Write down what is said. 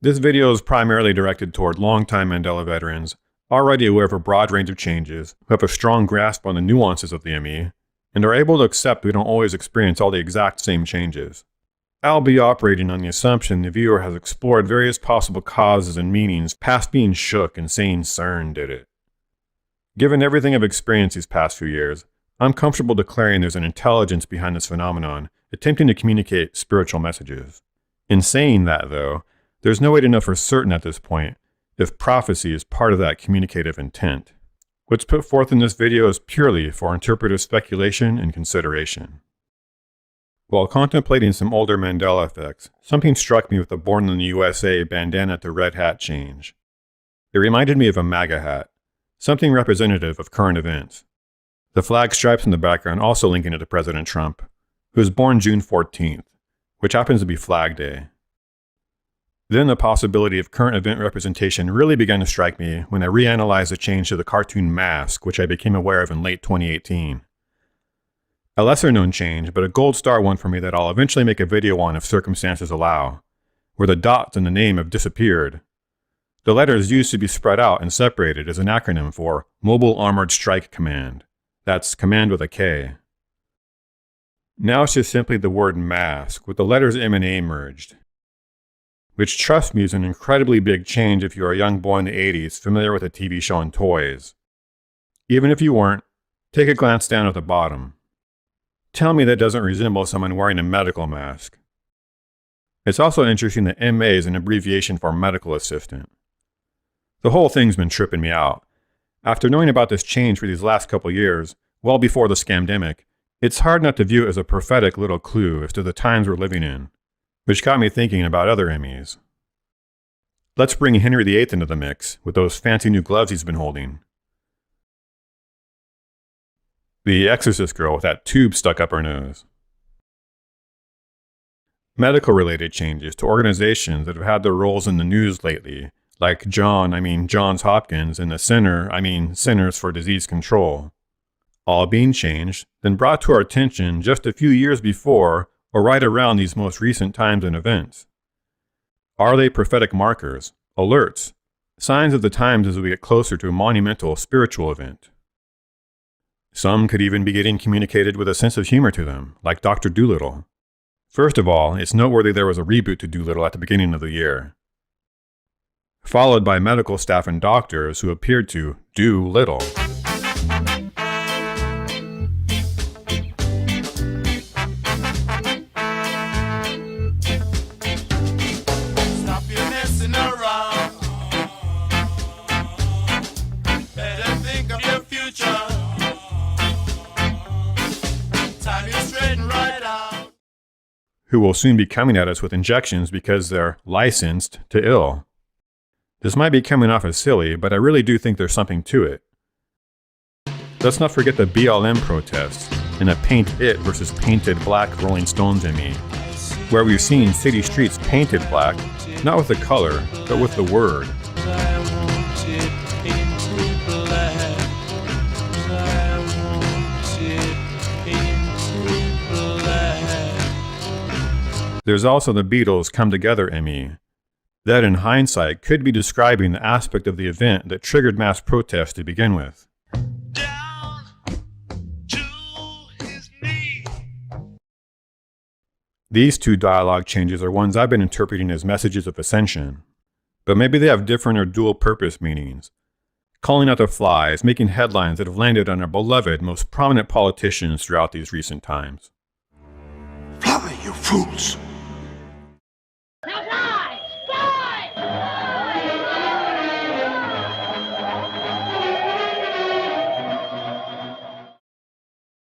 This video is primarily directed toward longtime Mandela veterans, already aware of a broad range of changes, who have a strong grasp on the nuances of the ME, and are able to accept we don't always experience all the exact same changes. I'll be operating on the assumption the viewer has explored various possible causes and meanings past being shook and saying CERN did it. Given everything I've experienced these past few years, I'm comfortable declaring there's an intelligence behind this phenomenon, attempting to communicate spiritual messages. In saying that, though, there's no way to know for certain at this point if prophecy is part of that communicative intent. What's put forth in this video is purely for interpretive speculation and consideration. While contemplating some older Mandela effects, something struck me with the Born in the USA bandana to red hat change. It reminded me of a MAGA hat, something representative of current events. The flag stripes in the background also linking it to President Trump, who was born June 14th, which happens to be Flag Day. Then the possibility of current event representation really began to strike me when I reanalyzed the change to the cartoon mask, which I became aware of in late 2018. A lesser known change, but a gold star one for me that I'll eventually make a video on if circumstances allow, where the dots in the name have disappeared. The letters used to be spread out and separated as an acronym for Mobile Armored Strike Command. That's command with a K. Now it's just simply the word mask, with the letters M and A merged. Which, trust me, is an incredibly big change if you're a young boy in the 80s familiar with the TV show and toys. Even if you weren't, take a glance down at the bottom. Tell me that doesn't resemble someone wearing a medical mask. It's also interesting that MA is an abbreviation for medical assistant. The whole thing's been tripping me out. After knowing about this change for these last couple years, well before the scamdemic, it's hard not to view it as a prophetic little clue as to the times we're living in, which got me thinking about other MEs. Let's bring Henry VIII into the mix with those fancy new gloves he's been holding. The exorcist girl with that tube stuck up her nose. Medical-related changes to organizations that have had their roles in the news lately, like Johns Hopkins, and the Centers for Disease Control. All being changed, then brought to our attention just a few years before or right around these most recent times and events. Are they prophetic markers, alerts, signs of the times as we get closer to a monumental spiritual event? Some could even be getting communicated with a sense of humor to them, like Dr. Dolittle. First of all, it's noteworthy there was a reboot to Dolittle at the beginning of the year, followed by medical staff and doctors who appeared to do little. Who will soon be coming at us with injections because they're licensed to ill. This might be coming off as silly, but I really do think there's something to it. Let's not forget the BLM protests and a paint it versus painted black Rolling Stones ME, where we've seen city streets painted black, not with the color, but with the word. There's also the Beatles' Come Together ME. That in hindsight could be describing the aspect of the event that triggered mass protest to begin with. Down to his knee. These two dialogue changes are ones I've been interpreting as messages of ascension, but maybe they have different or dual purpose meanings. Calling out the flies, making headlines that have landed on our beloved, most prominent politicians throughout these recent times. Fly, you fools!